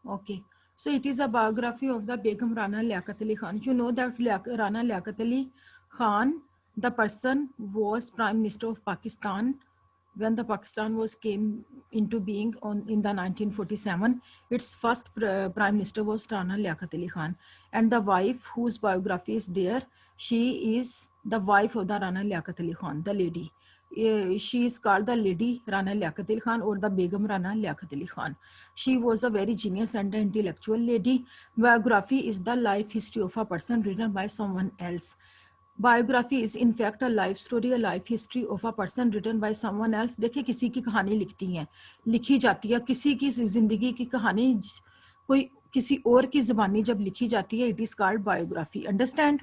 Okay, so it is a biography of the Begum Rana Liaquat Ali Khan. You know that Rana Liaquat Ali Khan, the person, was Prime Minister of Pakistan when the Pakistan was came into being in the 1947. Its first Prime Minister was Rana Liaquat Ali Khan, and the wife whose biography is there, she is the wife of the Rana Liaquat Ali Khan, the lady. She is called the Lady Rana Liaquat Ali Khan or the Begum Rana Liaquat Ali Khan. She was a very genius and intellectual lady. Biography is the life history of a person written by someone else. Biography is in fact a life story, a life history of a person written by someone else. देखिए किसी की कहानी लिखी जाती है, किसी की जिंदगी की कहानी कोई किसी और की ज़बानी जब लिखी जाती है, it is called biography. Understand?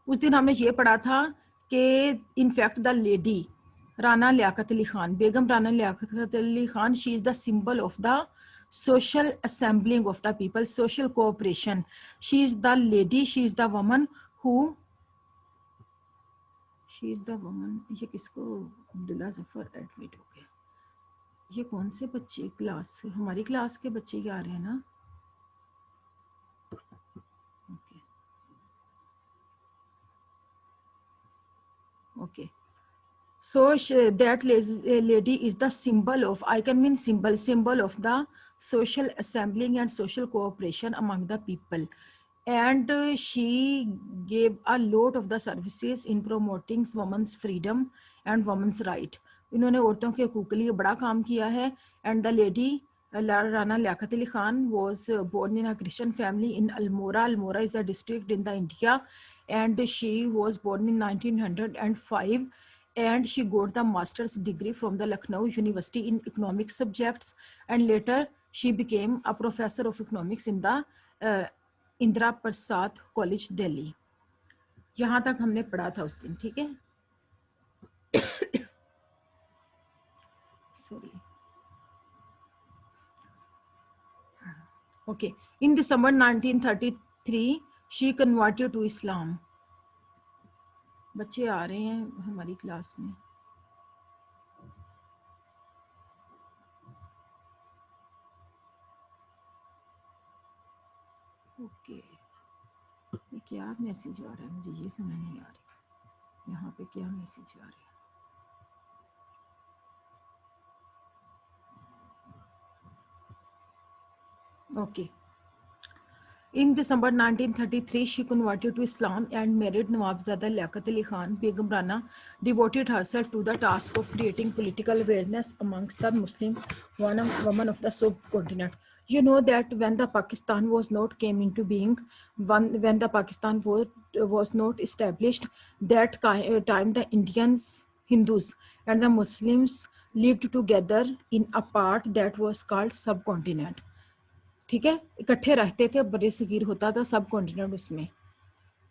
उस दिन हमने ये पढ़ा था कि in fact the lady Rana Liaquat Ali Khan, Begum Rana Liaquat Ali Khan, she is the symbol of the social assembling of the people, social cooperation. She is the lady, she is the woman who, she is the woman. ये किसको Abdullah Zafar admit हो गया? ये कौन से बच्चे क्लास, हमारी class के बच्चे आ रहे हैं ना? Okay. So that lady is the symbol of, I can mean symbol of the social assembling and social cooperation among the people. And she gave a lot of the services in promoting women's freedom and women's right. इन्होंने औरतों के हकूक़ के लिए बड़ा काम किया है. And the lady Rana Liaquat Ali Khan was born in a Christian family in Almora. Almora is a district in the India, and she was born in 1905. And she got the master's degree from the Lucknow University in economic subjects, and later she became a professor of economics in the Indira Prasad College, Delhi. यहाँ तक हमने पढ़ा था उस दिन, ठीक है? Sorry. Okay. In December 1933, she converted to Islam. बच्चे आ रहे हैं हमारी क्लास में. ओके. ये क्या मैसेज आ रहा है, मुझे ये समझ नहीं आ रही. यहाँ पे क्या मैसेज आ रहा है? Okay. In December 1933, she converted to Islam and married Nawabzada Liaquat Ali Khan. Begum Rana devoted herself to the task of creating political awareness amongst the Muslim women of the subcontinent. You know that when the Pakistan was not came into being, when the Pakistan was not established, that time the Indians, Hindus and the Muslims lived together in a part that was called subcontinent. ठीक है, इकट्ठे रहते थे, बड़े सगीर होता था सब continent उसमें.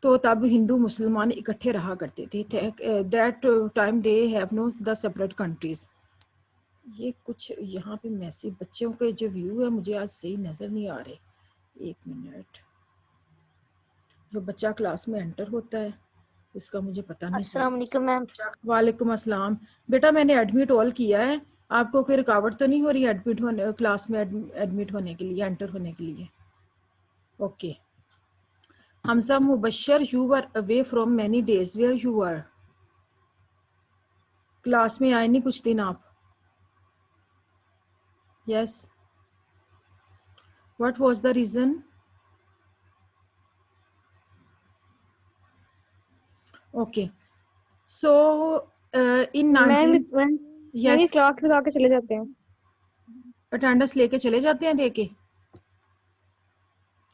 तो तब हिंदू मुसलमान इकट्ठे रहा करते थे. That time they have know the separate countries. ये कुछ यहाँ पे मैसेज बच्चों के जो व्यू है मुझे आज सही नज़र नहीं आ रहे. एक मिनट. जो बच्चा क्लास में एंटर होता है उसका मुझे पता नहीं. अस्सलाम वालेकुम मैम. वालेकुम अस्सलाम. बेटा मैंने एडमिट ऑल किया है. आपको कोई रुकावट तो नहीं हो रही एडमिट होने, क्लास में एडमिट होने के लिए, एंटर होने के लिए? Okay. Hamza Mubashir, you were away from many days. Where you were? Class में आए नहीं कुछ दिन आप? Yes. What was the reason? Okay. So in 19 yes class लगा के चले जाते हैं, अटेंडेंस लेके चले जाते हैं देके.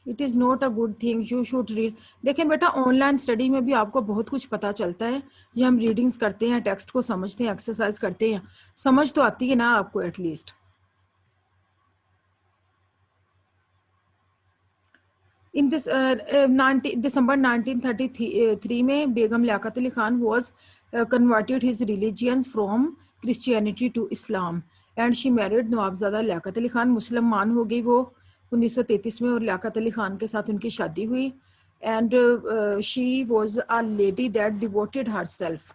It is not a good thing. You should read. देखें बेटा, ऑनलाइन स्टडी में भी आपको बहुत कुछ पता चलता है. ये हम रीडिंग्स करते हैं, टेक्स्ट को समझते हैं, एक्सरसाइज करते हैं, समझ तो आती है ना आपको एटलीस्ट. इन दिस December 1933 में बेगम Liaquat Ali Khan was converted his religions from Christianity to Islam and she married Nawabzada Liaquat Ali Khan. मुसलमान हो गई वो 1933 में और लियाकत अली खान के साथ उनकी शादी हुई. and she was a lady that devoted herself.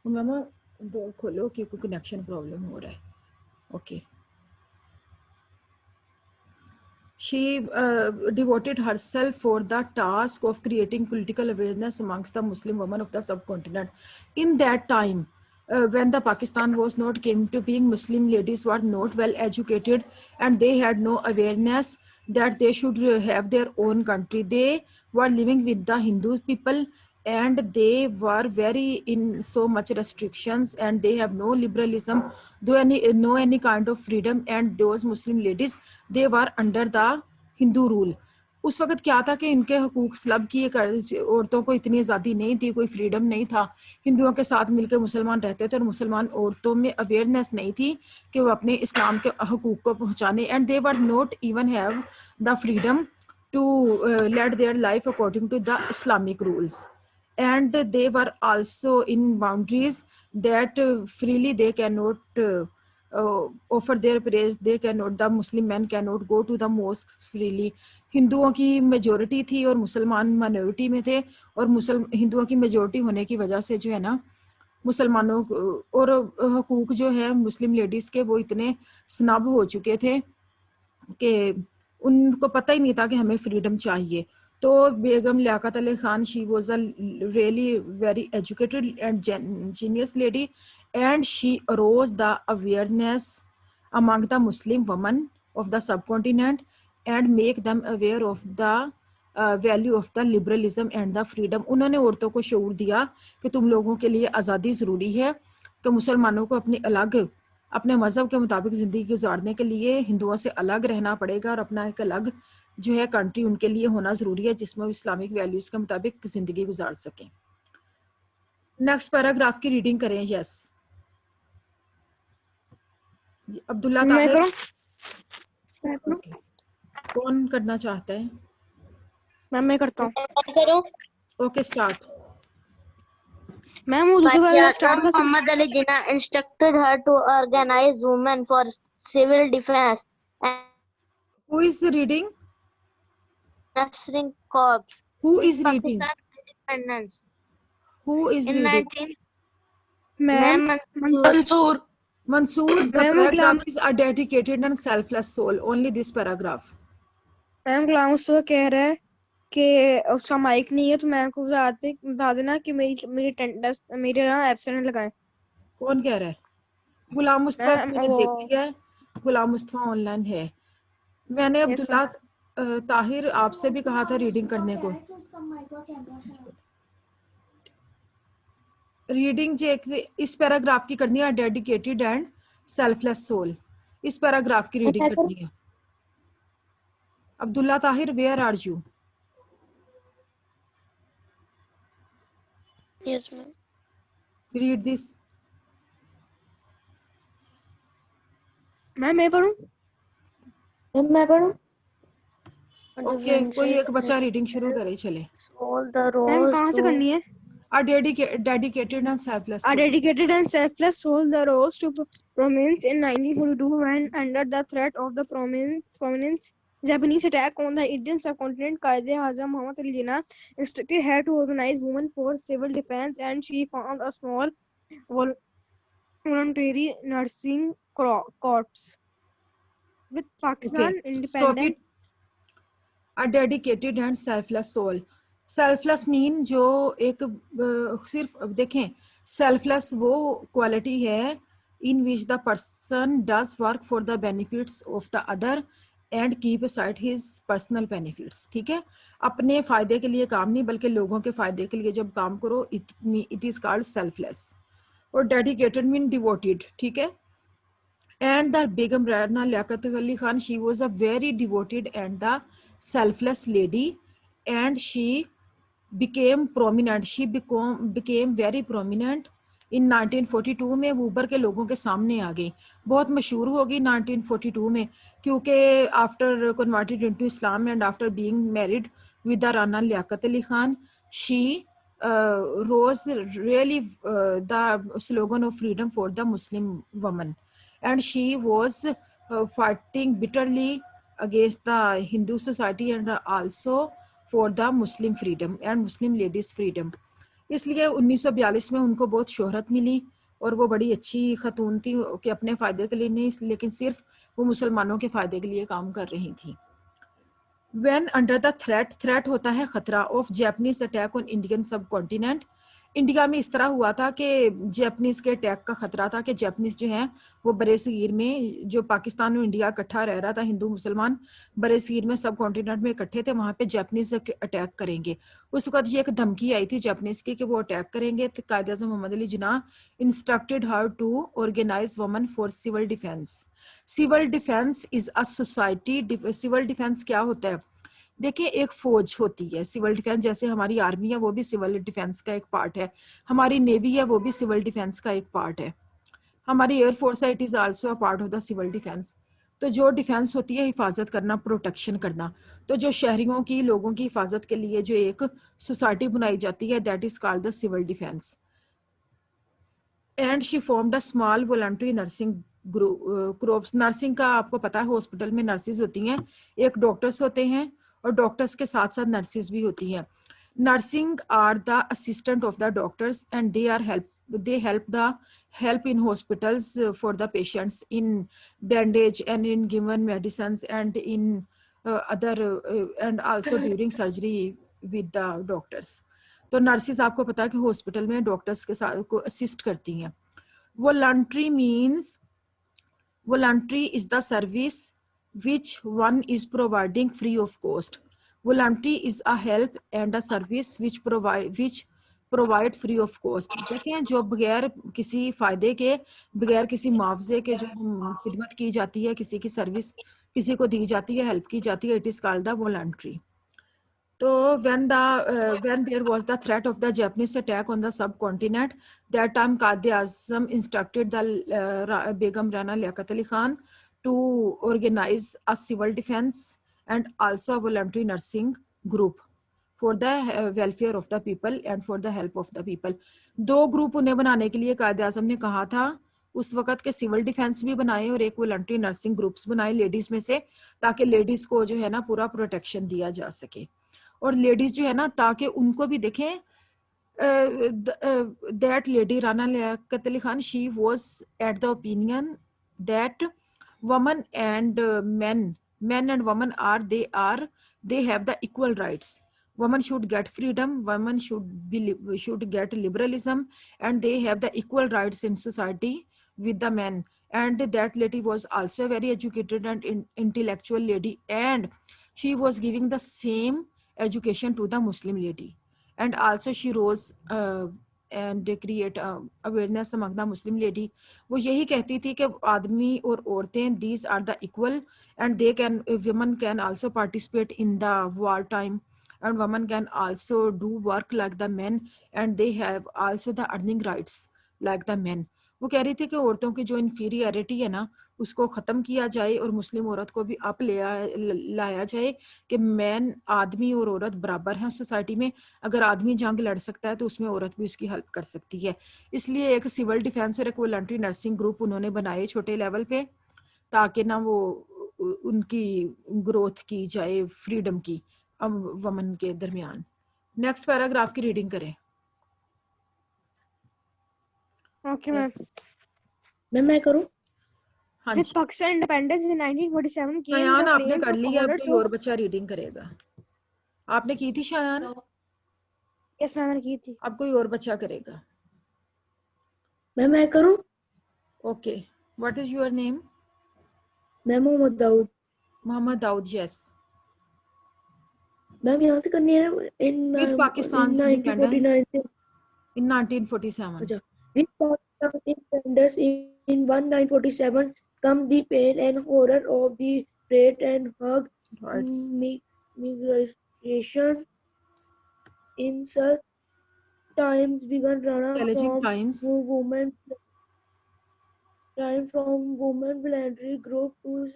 Mama door खोलो क्योंकि कनेक्शन प्रॉब्लम हो रहा है. Okay. She devoted herself for the task of creating political awareness amongst the Muslim women of the subcontinent. In that time, when the Pakistan was not came to being, Muslim ladies were not well educated and they had no awareness that they should have their own country. They were living with the Hindu people and they were very in so much restrictions and they have no liberalism, no any kind of freedom, and those Muslim ladies, they were under the Hindu rule. उस वक्त क्या था कि इनके हकूक slub किए औरतों को इतनी आज़ादी नहीं थी, कोई फ्रीडम नहीं था. हिंदुओं के साथ मिलकर मुसलमान रहते थे और मुसलमान औरतों में अवेयरनेस नहीं थी कि वो अपने इस्लाम के हकूक को पहुंचाने, and they were not even have the freedom to lead their life according to the Islamic rules. And they were also in boundaries that freely they cannot offer their praise. They cannot, the Muslim men cannot go to the mosques freely. हिंदुओं की majority थी और मुसलमान minority में थे, और हिंदुओं की मेजोरिटी होने की वजह से जो है ना, मुसलमानों और हकूक जो है मुस्लिम लेडीज़ के वो इतने स्नब हो चुके थे कि उनको पता ही नहीं था कि हमें फ्रीडम चाहिए. तो Begum Liaquat Ali Khan, she was a really very educated and genius lady, and she arose the awareness among the Muslim women of the subcontinent and make them aware of the value of the liberalism and the freedom. उन्होंने औरतों को शऊर दिया कि तुम लोगों के लिए आज़ादी ज़रूरी है, कि मुसलमानों को अपनी अलग, अपने मज़हब के मुताबिक ज़िंदगी गुजारने के लिए हिंदुओं से अलग रहना पड़ेगा और अपना एक अलग जो है कंट्री उनके लिए होना ज़रूरी है जिसमें वो इस्लामिक वैल्यूज़ के मुताबिक ज़िंदगी गुजार सकें. नेक्स्ट पैराग्राफ की रीडिंग करें. यस, अब्दुल्ला ताहिर. Okay. कौन करना चाहता है? मैं करता हूँ. Okay, start. मैम वो दूसरे वाला स्टार्ट कर. Muhammad Ali Jinnah instructed her to organize women for civil defense and Who is reading? nurturing corps. Who is reading? Pakistan independence. Who is In reading? 19 ma'am Mansoor. Mansoor, the paragraph is a dedicated and selfless soul. Only this paragraph. Ma'am Ghulam Mustafa कह रहा है कि उसका mic नहीं है, तो ma'am को बता देना कि मेरी अटेंडेंस मेरे ना एब्सेंट लगाएं. कौन कह रहा है? गुलाम मुस्तफा मैम मैंने वो देख लिया है, गुलाम मुस्तफा ऑनलाइन है. मैंने अब्दुल्ला ताहिर आपसे भी कहा था रीडिंग करने को. रीडिंग जो इस पैराग्राफ की करनी है, डेडिकेटेड एंड सेल्फलेस सोल. इस पैराग्राफ की रीडिंग करनी है. Abdullah Tahir, where are you? Yes, ma'am. Read this. Ma'am मैं पढ़ूं? मैं पढ़ूं? ओके, कोई एक बच्चा रीडिंग शुरू करे. चले. All the मैम rose कहाँ से करनी है? A dedicated and selfless A soul. dedicated and selfless soul that rose to prominence in 1942 when under the threat of the prominence Japanese attack on the Indian subcontinent. Quaid-e-Azam Muhammad Ali Jinnah instructed her to organize women for civil defense, and she formed a small voluntary nursing corps. With Pakistan Okay, stop it. independence. A dedicated and selfless soul. Selfless mean जो एक सिर्फ देखें, selfless वो quality है in which the person does work for the benefits of the other and keep aside his personal benefits. ठीक है, अपने फायदे के लिए काम नहीं बल्कि लोगों के फायदे के लिए जब काम करो, इट इज कॉल्ड सेल्फलेस. और डेडिकेटेड मीन डिवोटेड. ठीक है. And the Begum Rana Liaquat Ali Khan, she was a very devoted and the selfless lady, and she became prominent. She became very prominent in 1942 में. वो उभर के लोगों के सामने आ गई, बहुत मशहूर हो गई 1942 में, क्योंकि after converted into Islam and after being married with the Rana Liaquat Ali Khan, she rose really the slogan of freedom for the Muslim woman, and she was fighting bitterly against the Hindu society and also for the Muslim freedom and Muslim ladies freedom. इसलिए 1942 में उनको बहुत शोहरत मिली और वो बड़ी अच्छी खतून थी कि अपने फ़ायदे के लिए नहीं, लेकिन सिर्फ वो मुसलमानों के फ़ायदे के लिए काम कर रही थी। When under the threat होता है खतरा of Japanese attack on Indian subcontinent। India में इस तरह हुआ था कि जापानीज के अटैक का खतरा था कि जापानीज जो हैं वो बरे सगीर में, जो पाकिस्तान और इंडिया इकट्ठा रह रहा था, हिंदू मुसलमान बरे सगीर में सब कॉन्टिनेंट में इकट्ठे थे, वहां पे जापानीज अटैक करेंगे। उस वक्त ये एक धमकी आई थी जापानीज की कि वो अटैक करेंगे। तो Quaid Azam Mohammad Ali Jinnah instructed her to organize women for civil defence. Civil defence is a society. Civil defence क्या होता है? देखिए, एक फौज होती है सिविल डिफेंस, जैसे हमारी आर्मी है वो भी सिविल डिफेंस का एक पार्ट है, हमारी नेवी है वो भी सिविल डिफेंस का एक पार्ट है, हमारी एयरफोर्स है, it is also a part of the civil defence. तो जो डिफेंस होती है हिफाजत करना, प्रोटेक्शन करना, तो जो शहरियों की, लोगों की हिफाजत के लिए जो एक सोसाइटी बनाई जाती है, that is called the civil defence. And she formed a small voluntary nursing groups. Nursing का आपको पता है, हॉस्पिटल में नर्सिस होती हैं, एक डॉक्टर्स होते हैं और डॉक्टर्स के साथ साथ नर्सिस भी होती हैं। Nursing are the assistant of the doctors and they help in hospitals for the patients in bandage and in given medicines and in other and also during surgery with the doctors। तो nurses आपको पता है कि hospital में doctors के साथ को assist करती हैं। Voluntary means, voluntary is the service which one is providing free of cost। voluntary is a help and a service which provide free of cost। देखें, जो बगैर किसी फायदे के, बगैर किसी मुआवजे के जो खिदमत की जाती है, किसी की सर्विस किसी को दी जाती है, हेल्प की जाती है, it is called the voluntary. तो when there was the threat of the Japanese attack on the subcontinent, that time Qaid Azam instructed the Begum Rana Liaquat Ali Khan to organize a civil defense and also a voluntary nursing group for the welfare of the people and for the help of the people। दो group उन्हें बनाने के लिए कायद आजम ने कहा था उस वक्त के, सिविल डिफेंस भी बनाए और एक वॉलंटरी नर्सिंग ग्रुप्स बनाए लेडीज में से, ताकि लेडीज को जो है ना पूरा प्रोटेक्शन दिया जा सके। और लेडीज जो है ना, ताकि उनको भी देखें, that lady Rana Liaquat Ali Khan, she was at the opinion that women and men and women they have the equal rights। Women should get freedom, women should get liberalism, and they have the equal rights in society with the men। And that lady was also a very educated and intellectual lady, and she was giving the same education to the Muslim lady। And also she rose and create awareness among the Muslim lady। वो यही कहती थी कि आदमी और औरतें, these are the equal and women can also participate in the war time, and women can also do work like the men, and they have also the earning rights like the men। वो कह रही थी कि औरतों की जो inferiority है ना, उसको ख़त्म किया जाए और मुस्लिम औरत को भी अप लाया जाए कि मैन, आदमी और औरत बराबर हैं सोसाइटी में। अगर आदमी जंग लड़ सकता है तो उसमें औरत भी उसकी हेल्प कर सकती है। इसलिए एक सिविल डिफेंस और एक वॉलंटरी नर्सिंग ग्रुप उन्होंने बनाए छोटे लेवल पे, ताकि ना वो उनकी ग्रोथ की जाए, फ्रीडम की वमन के दरमियान। नेक्स्ट पैराग्राफ की रीडिंग करें। Okay, ma'am. मैं करूं? हाँ With ji, Pakistan independence in 1947 came Shayan the आपने claims कर of ली है, अब hundreds कोई of और बच्चा रीडिंग करेगा। आपने की थी शायान, yes ma'am मैंने की थी। अब कोई और बच्चा करेगा। मैं करूं? Okay, what is your name? मैं मोहम्मद दाऊद। मोहम्मद दाऊद, यस। मैम यहाँ से करनी है With in Pakistan's 1949 से। in 1947। अच्छा, with Pakistan independence in 1947 come the pain and horror of the rape and hug Rights, migration in such times began Rana challenging times, from women voluntary group to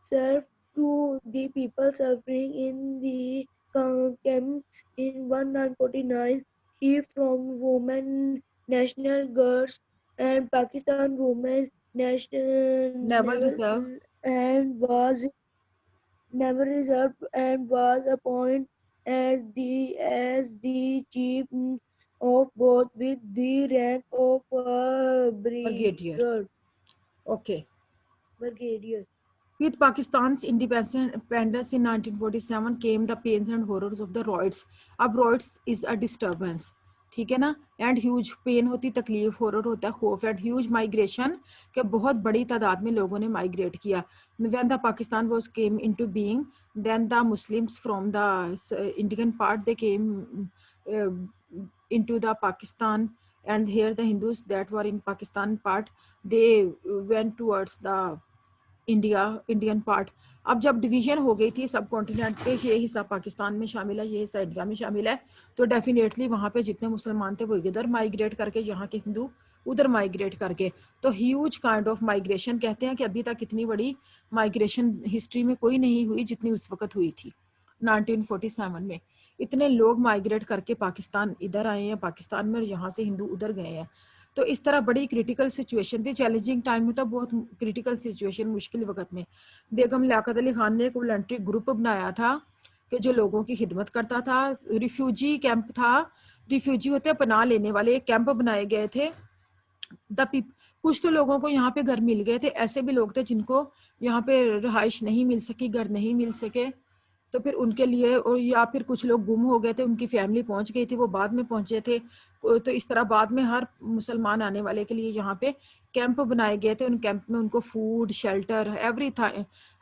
serve to the people suffering in the camps in 1949. He from women national guards and Pakistan women national Naval Reserve, and was never reserved and was appointed as the chief of both with the rank of Brigadier. Okay. brigadier. With Pakistan's independence in 1947 came the pains and horrors of the Riots. अब Riots is a disturbance, ठीक है ना, and huge pen होती, तकलीफ, horror होता है, खौफ, and huge migration के बहुत बड़ी तादाद में लोगों ने माइग्रेट किया. When the Pakistan was came into being, then the Muslims from the Indian part they came uh, into the Pakistan, and here the Hindus that were in Pakistan part they went towards the Indian part. अब जब division हो गई थी सब continent पे, ये हिस्सा पाकिस्तान में शामिल है, ये हिस्सा इंडिया में शामिल है, तो डेफिनेटली वहाँ पे जितने मुसलमान थे वो इधर माइग्रेट करके, यहाँ के हिंदू उधर माइग्रेट करके, तो ह्यूज काइंड ऑफ माइग्रेशन. कहते हैं कि अभी तक इतनी बड़ी माइग्रेशन हिस्ट्री में कोई नहीं हुई जितनी उस वक्त हुई थी 1947 में. इतने लोग माइग्रेट करके पाकिस्तान इधर आए हैं, पाकिस्तान में, और यहाँ से हिंदू उधर गए हैं. तो इस तरह बड़ी क्रिटिकल सिचुएशन थी, चैलेंजिंग टाइम में, तो बहुत क्रिटिकल सिचुएशन, मुश्किल वक्त में बेगम लियाकत अली खान ने एक वॉलंटरी ग्रुप बनाया था कि जो लोगों की खिदमत करता था. रिफ्यूजी कैंप था, रिफ्यूजी होते हैं पनाह लेने वाले, एक कैंप बनाए गए थे. कुछ तो लोगों को यहाँ पे घर मिल गए थे, ऐसे भी लोग थे जिनको यहाँ पे रिहाइश नहीं मिल सकी, घर नहीं मिल सके, तो फिर उनके लिए, और या फिर कुछ लोग गुम हो गए थे, उनकी फैमिली पहुंच गई थी, वो बाद में पहुंचे थे. तो इस तरह बाद में हर मुसलमान आने वाले के लिए यहाँ पे कैंप बनाए गए थे. उन कैंप में उनको फूड, शेल्टर, एवरी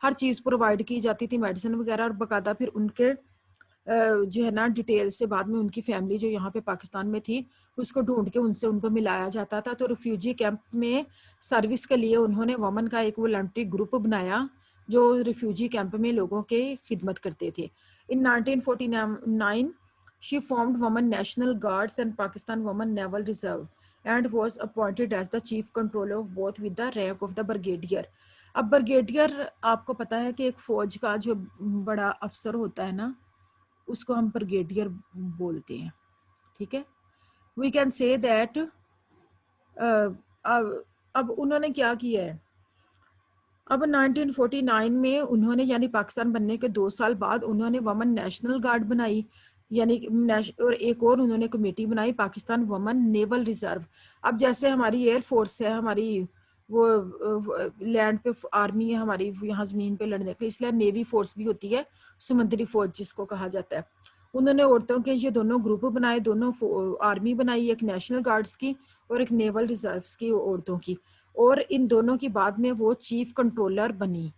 हर चीज़ प्रोवाइड की जाती थी, मेडिसिन वगैरह, और बाकायदा फिर उनके जो है ना डिटेल से बाद में उनकी फैमिली जो यहाँ पे पाकिस्तान में थी उसको ढूंढ के उनसे उनको मिलाया जाता था. तो रिफ्यूजी कैंप में सर्विस के लिए उन्होंने वमन का एक वॉलंटरी ग्रुप बनाया जो रिफ्यूजी कैंप में लोगों के खिदमत करते थे. इन 1949 she formed women national guards and Pakistan women naval reserve and was appointed as the chief controller of both with the rank of the brigadier. अब ब्रिगेडियर आपको पता है कि एक फौज का जो बड़ा अफसर होता है ना, उसको हम ब्रिगेडियर बोलते हैं, ठीक है. वी कैन से दैट अब उन्होंने क्या किया है, अब 1949 में उन्होंने, यानी पाकिस्तान बनने के 2 साल बाद उन्होंने वमन नेशनल गार्ड बनाई, यानी और एक और उन्होंने कमेटी बनाई पाकिस्तान वमन नेवल रिजर्व. अब जैसे हमारी एयर फोर्स है, हमारी वो लैंड पे आर्मी है हमारी, यहाँ ज़मीन पे लड़ने के लिए, इसलिए नेवी फोर्स भी होती है, समुद्री फौज जिसको कहा जाता है. उन्होंने औरतों के ये दोनों ग्रुप बनाए, दोनों आर्मी बनाई, एक नेशनल गार्ड्स की और एक नेवल रिजर्व्स की औरतों की, और इन दोनों की बाद में वो चीफ कंट्रोलर बनी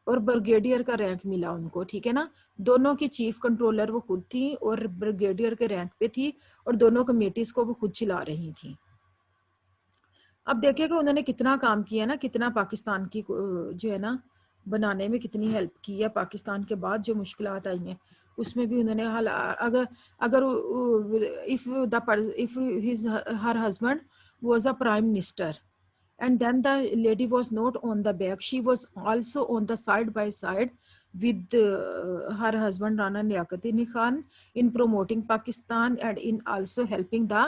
और ब्रिगेडियर का रैंक मिला उनको, ठीक है ना. दोनों की चीफ कंट्रोलर वो खुद थी और ब्रिगेडियर के रैंक पे थी, और दोनों कमेटीज को वो खुद चला रही थी. अब देखिएगा उन्होंने कितना काम किया ना, कितना पाकिस्तान की जो है ना बनाने में कितनी हेल्प की है. पाकिस्तान के बाद जो मुश्किलात आई हैं उसमें भी उन्होंने अगर if his her husband was a prime minister and then the lady was not on the back, she was also on the side by side with her husband Rana Liaquat Ali Khan in promoting Pakistan and in also helping the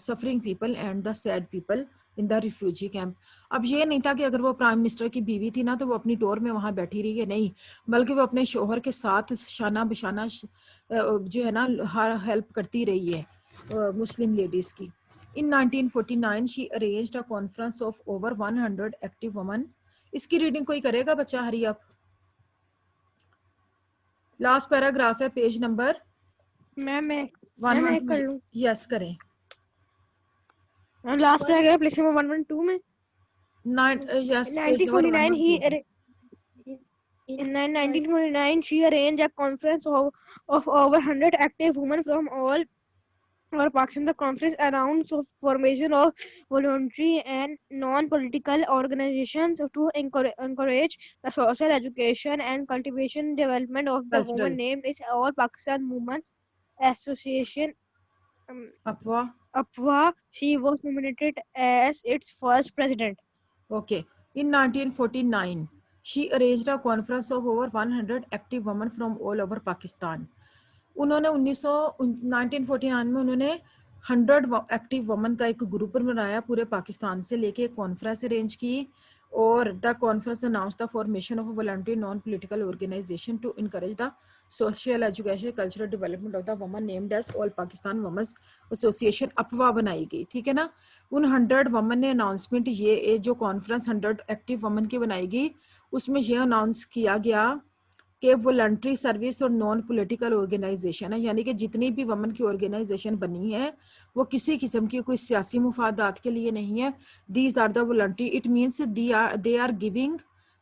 suffering people and the sad people in the refugee camp. अब ये नहीं था कि अगर वो prime minister की बीवी थी ना तो वो अपनी टोर में वहाँ बैठी रही है, नहीं, बल्कि वो अपने शोहर के साथ शाना बशाना जो है ना हर हेल्प करती रही है मुस्लिम लेडीज की. In 1949, she arranged a conference of over 100 active women. इसकी रीडिंग कोई करेगा बच्चा? Hurry up. लास्ट पैराग्राफ है, पेज नंबर मैं 112. कर लूं? यस करें. लास्ट पैराग्राफ लेसन नंबर 112 में. Yes, In page number 1949 in 1949 she arranged a conference of over 100 active women from all over Pakistan. The conference announced formation of voluntary and non-political organizations to encourage the social education and cultivation development of the Cultural. women, named as All Pakistan Women's Association, APWA. She was nominated as its first president. Okay. In 1949, she arranged a conference of over 100 active women from all over Pakistan. उन्होंने 1949 में उन्होंने 100 active women का एक group बनाया, पूरे पाकिस्तान से लेके एक कॉन्फ्रेंस अरेंज की or the conference announced the formation of a voluntary non-political organization to encourage the social education cultural development of the women named as All Pakistan Women's Association अफवाह बनाई गई, ठीक है ना। उन 100 वमन ने अनाउंसमेंट ये जो कॉन्फ्रेंस 100 एक्टिव वमन की बनाई गई उसमें ये अनाउंस किया गया कि वॉलंटरी सर्विस और नॉन पॉलिटिकल ऑर्गेनाइजेशन है, यानी कि जितनी भी वमन की ऑर्गेनाइजेशन बनी है वो किसी किस्म की कोई सियासी मुफादात के लिए नहीं है। These are the voluntary, it means they are giving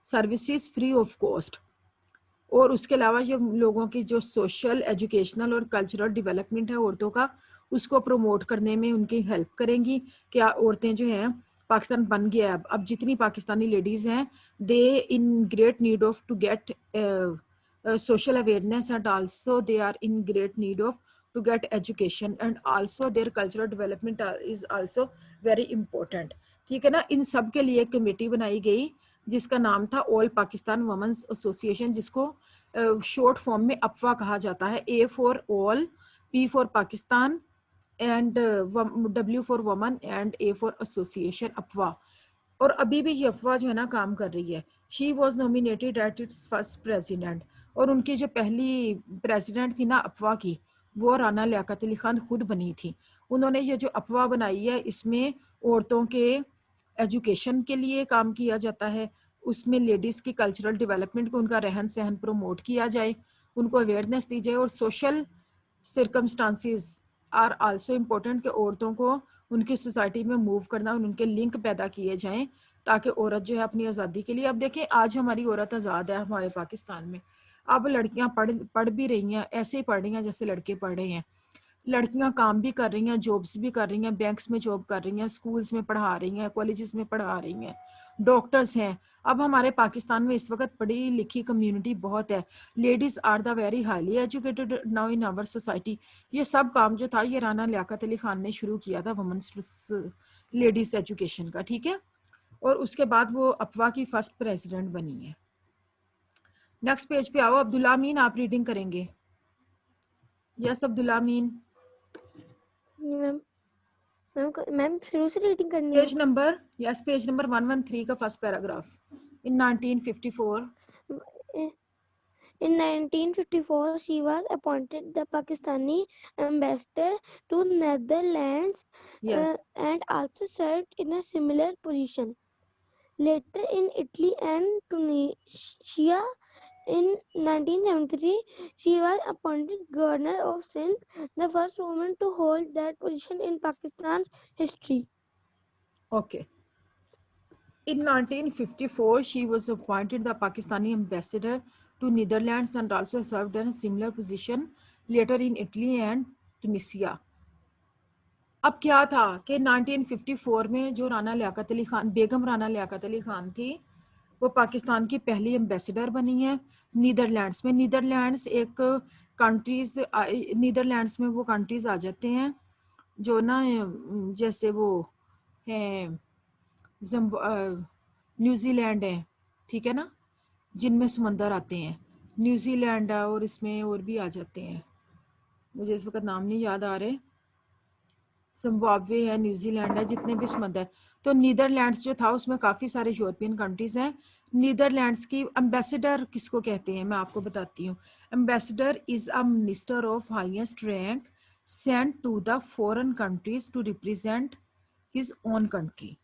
services free of cost. और उसके अलावा ये लोगों की जो सोशल एजुकेशनल और कल्चरल डेवलपमेंट है औरतों का उसको प्रमोट करने में उनकी हेल्प करेंगी। क्या औरतें जो हैं पाकिस्तान बन गया है अब जितनी पाकिस्तानी लेडीज हैं they in great need of to get social awareness and also they are in great need of to get education and also their cultural development is also very important, ठीक है ना। इन सब के लिए कमेटी बनाई गई जिसका नाम था ऑल पाकिस्तान वुमेन्स एसोसिएशन, जिसको शॉर्ट फॉर्म में अफवाह कहा जाता है। A for all, P for Pakistan and W for women and A for association, अफवाह। और अभी भी ये अफवाह जो है ना काम कर रही है। She was nominated at its first president, और उनकी जो पहली प्रेसिडेंट थी ना अफवाह की वो राना लियाकत अली खान खुद बनी थी। उन्होंने ये जो अफवाह बनाई है इसमें औरतों के एजुकेशन के लिए काम किया जाता है, उसमें लेडीज़ की कल्चरल डेवलपमेंट को उनका रहन सहन प्रमोट किया जाए, उनको अवेयरनेस दी जाए। और social circumstances are also important कि औरतों को उनकी सोसाइटी में मूव करना और उनके लिंक पैदा किए जाएं ताकि औरत जो है अपनी आज़ादी के लिए। अब देखें आज हमारी औरत आज़ाद है हमारे पाकिस्तान में। अब लड़कियां पढ़ भी रही हैं, ऐसे ही पढ़ रही हैं जैसे लड़के पढ़ रहे हैं। लड़कियां काम भी कर रही हैं, जॉब्स भी कर रही हैं, बैंक्स में जॉब कर रही हैं, स्कूल्स में पढ़ा रही हैं, कॉलेजेस में पढ़ा रही हैं, डॉक्टर्स हैं। अब हमारे पाकिस्तान में इस वक्त पढ़ी लिखी कम्युनिटी बहुत है। Ladies are the very highly educated now in our society. ये सब काम जो था ये राना लियाकत अली खान ने शुरू किया था वुमेन्स लेडीज एजुकेशन का, ठीक है। और उसके बाद वो अफवाह की फर्स्ट प्रेसिडेंट बनी है। नेक्स्ट पेज पे आओ, अब्दुल्ला अमीन आप रीडिंग करेंगे। यस अब्दुल्ला अमीन। मैम मैम शुरू से रीडिंग करनी है। पेज नंबर 113 का first paragraph. In 1954 In 1954, she was appointed the Pakistani ambassador to Netherlands yes and also served in a similar position. Later in Italy and Tunisia, in 1973, she was appointed governor of Sindh, the first woman to hold that position in Pakistan's history. okay. In 1954 she was appointed the Pakistani ambassador to Netherlands and also served in a similar position later in Italy and Tunisia. अब क्या था कि 1954 में जो राना लियाकत अली खान, बेगम राना लियाकत अली खान थी, वो पाकिस्तान की पहली एम्बेसडर बनी है नीदरलैंड्स में। नीदरलैंड्स एक कंट्रीज, नीदरलैंड्स में वो कंट्रीज आ जाते हैं जो ना जैसे वो हैं न्यूजीलैंड है, ठीक है ना, जिनमें समंदर आते हैं। न्यूजीलैंड है और इसमें और भी आ जाते हैं, मुझे इस वक्त नाम नहीं याद आ रहे। जिम्बाब्वे है, न्यूजीलैंड है, जितने भी समंदर। तो नीदरलैंड्स जो था उसमें काफ़ी सारे यूरोपियन कंट्रीज हैं। नीदरलैंड्स की एम्बेसडर किसको कहते हैं मैं आपको बताती हूँ। Ambassador is a minister of highest rank sent to the foreign countries to represent his own country.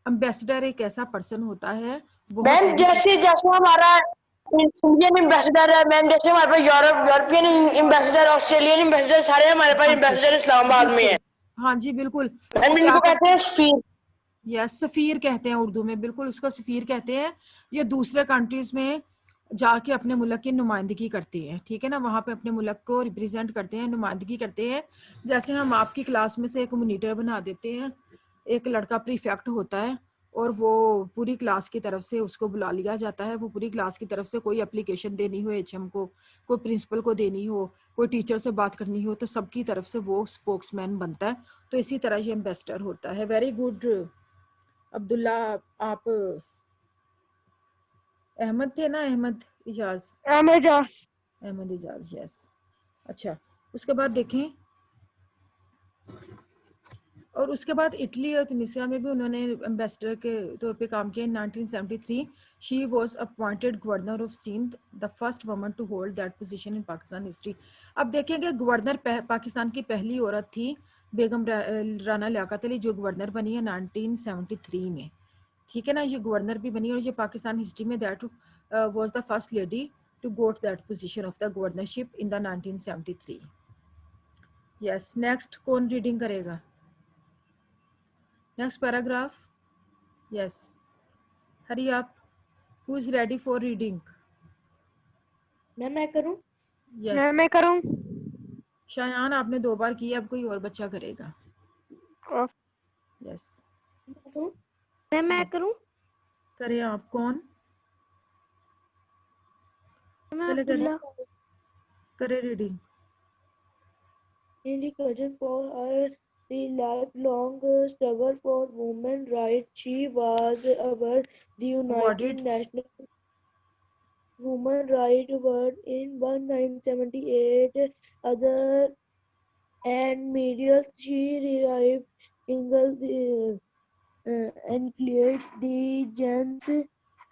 Ambassador एक ऐसा पर्सन होता है मैम जैसे जैसे हमारा इंडियन एम्बेसडर है मैम, जैसे हमारे पास यूरोपियन एम्बेसडर, ऑस्ट्रेलियन एम्बेसडर, सारे हमारे पास एम्बेसडर इस्लामाबाद में है। हाँ जी बिल्कुल, मैम इनको कहते हैं सफीर। यस सफ़ीर कहते हैं उर्दू में, बिल्कुल उसको सफ़ीर कहते हैं। ये दूसरे कंट्रीज में जाके अपने मुल्क की नुमाइंदगी करते हैं, ठीक है ना, वहाँ पे अपने मुल्क को रिप्रेजेंट करते हैं, नुमाइंदगी करते हैं। जैसे हम आपकी क्लास में से एक मॉनिटर बना देते हैं, एक लड़का प्रीफेक्ट होता है और वो पूरी क्लास की तरफ से उसको बुला लिया जाता है। वो पूरी क्लास की तरफ से कोई एप्लीकेशन देनी हो एचएम को, कोई प्रिंसिपल को देनी हो, कोई टीचर से बात करनी हो, तो सबकी तरफ से वो स्पोक्समैन बनता है। तो इसी तरह ये एम्बेसडर होता है। Very good Abdullah. आप अहमद थे ना, अहमद इजाज, अहमद इजाज, यस। अच्छा उसके बाद देखें और उसके बाद इटली और तुनिसिया में भी उन्होंने एम्बेसडर के तौर पे काम किया। In 1973 she was appointed governor of Sindh, the first woman to hold that position in Pakistan history. अब देखेंगे गवर्नर पाकिस्तान की पहली औरत थी बेगम राना लियाकत अली, जो गवर्नर बनी है 1973 में। ठीक है ना, ये गवर्नर भी बनी और ये पाकिस्तान हिस्ट्री में that was the first lady to got that position of the governorship in the 1973। Yes, next कौन रीडिंग करेगा? Next paragraph. Yes. Hurry up. Who is ready for reading? मैं करूं? Yes. मैं करूं? शायान आपने 2 बार किया, अब कोई और बच्चा करेगा। Yes. मैं करूं? करें आप। कौन? चले अब्दुल्ला। करे reading. In the cousin for her the lifelong struggle for women's rights, she was awarded the Awarded. United Nations Human Rights Award in 1978. Other and medals she received include the Jens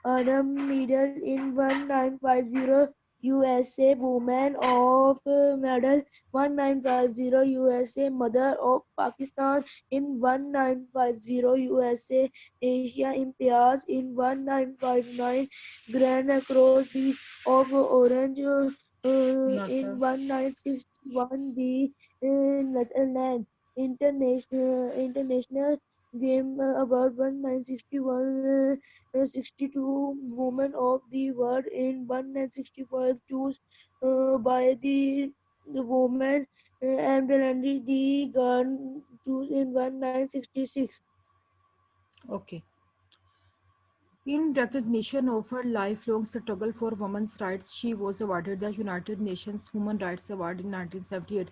Adam Medal in 1950, USA Woman of Medal 1950, USA Mother of Pakistan in 1950, USA Asia Imtiaz in 1959, Grand Cross of Orange in 1961, the Netherlands International Game Award 1961, 62 Women of the World in 1965, choose by the woman and the gun choose in 1966. Okay. In recognition of her lifelong struggle for women's rights, she was awarded the United Nations Human Rights Award in 1978.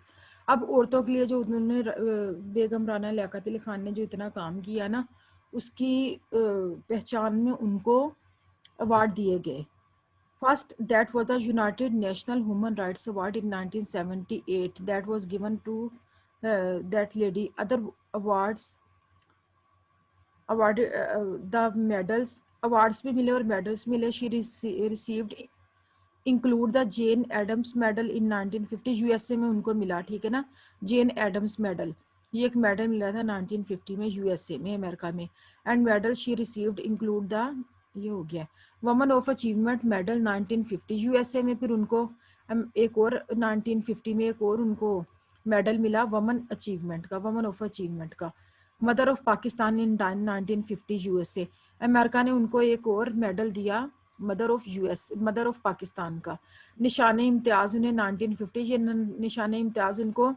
अब औरतों के लिए जो उन्होंने बेगम राना लियाकत अली खान ने जो इतना काम किया ना, उसकी पहचान में उनको अवार्ड दिए गए। First, that was the United National Human Rights Award in 1978 that was given to that lady. Other awards awarded the medals awards भी मिले और medals मिले। She received include the Jane Addams Medal in 1950, USA में उनको मिला। ठीक है ना, जेन एडम्स मेडल, ये एक मेडल मिला था 1950 में यूएसए में, अमेरिका में। And medal she received include the, ये हो गया woman of achievement medal 1950 USA में। फिर उनको एक और 1950 में एक और उनको मेडल मिला वुमन अचीवमेंट का, वुमन ऑफ अचीवमेंट का। Mother of Pakistan in 1950 USA, America ने उनको एक और मेडल दिया मदर ऑफ पाकिस्तान का। निशान इम्तियाज उन्हें 1950, ये निशान इम्तियाज उनको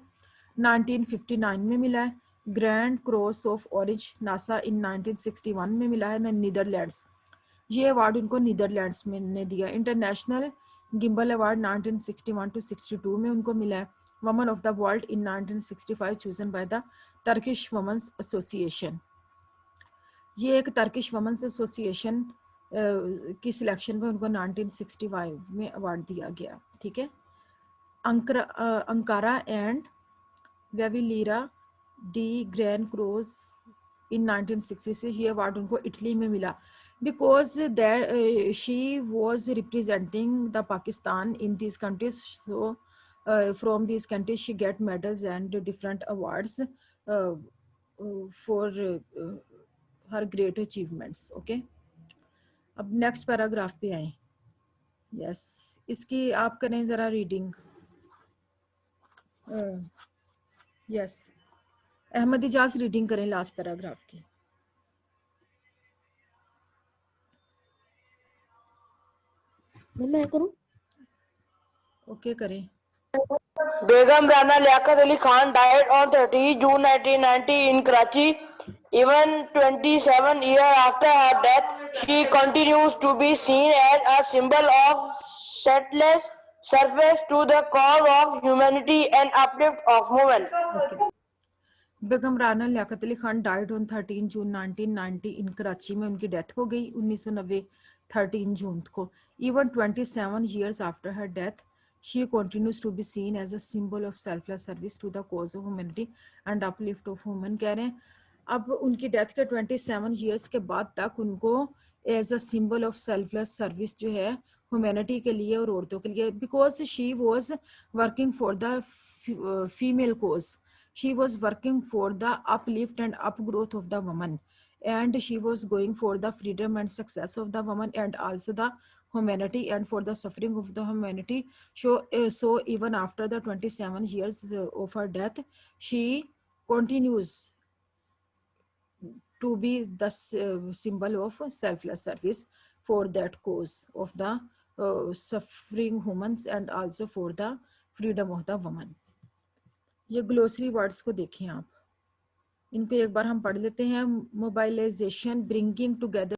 1959 में मिला है। Grand cross of orange Nassau in 1961 में मिला है नीदरलैंड्स, ये अवार्ड उनको नीदरलैंड्स में ने दिया। इंटरनेशनल गिम्बल अवार्ड 1961 to 62 में उनको मिला है। Woman of the world in 1965 chosen by the Turkish women's association, ये एक टर्किश वुमेन्स एसोसिएशन की सिलेक्शन में उनको 1965 में अवार्ड दिया गया। ठीक है। अंकारा एंड वेविलीरा डी ग्रैंड क्रॉस इन 1966, ये अवार्ड उनको इटली में मिला because that she was representing the Pakistan in these countries, so from these countries she get medals and different awards for her great achievements. Okay, अब next paragraph पे आए। Yes, इसकी आप करें जरा reading. Yes, Ahmed Ijaz reading करें last paragraph की। मैं करूं? ओके करें। Begum Rana Liaquat Ali Khan died on 30 June 1990 in Karachi. Even 27 years after her death, she continues to be seen as a symbol of selfless service to the cause of humanity and uplift of women. Okay. Begum Rana Liaquat Ali Khan died on 13 June 1990 in Karachi में उनकी death हो गई 1990 13 जून को। Even 27 years after her death, She continues to be seen as a symbol of selfless service to the cause of humanity and uplift of women. कह रहे हैं अब उनकी डेथ के 27 years के बाद तक उनको as a symbol of selfless service जो है ह्यूमैनिटी के लिए और औरतों के लिए, because she was working for the female cause, she was working for the uplift and up growth of the woman, and she was going for the freedom and success of the woman and also the humanity and for the suffering of the humanity. So even after the 27 years of her death, she continues to be the symbol of selfless service for that cause of the suffering humans and also for the freedom of the woman. ये glossary words को देखें आप, इनको एक बार हम पढ़ लेते हैं. मोबाइलाइजेशन, ब्रिंगिंग टुगेदर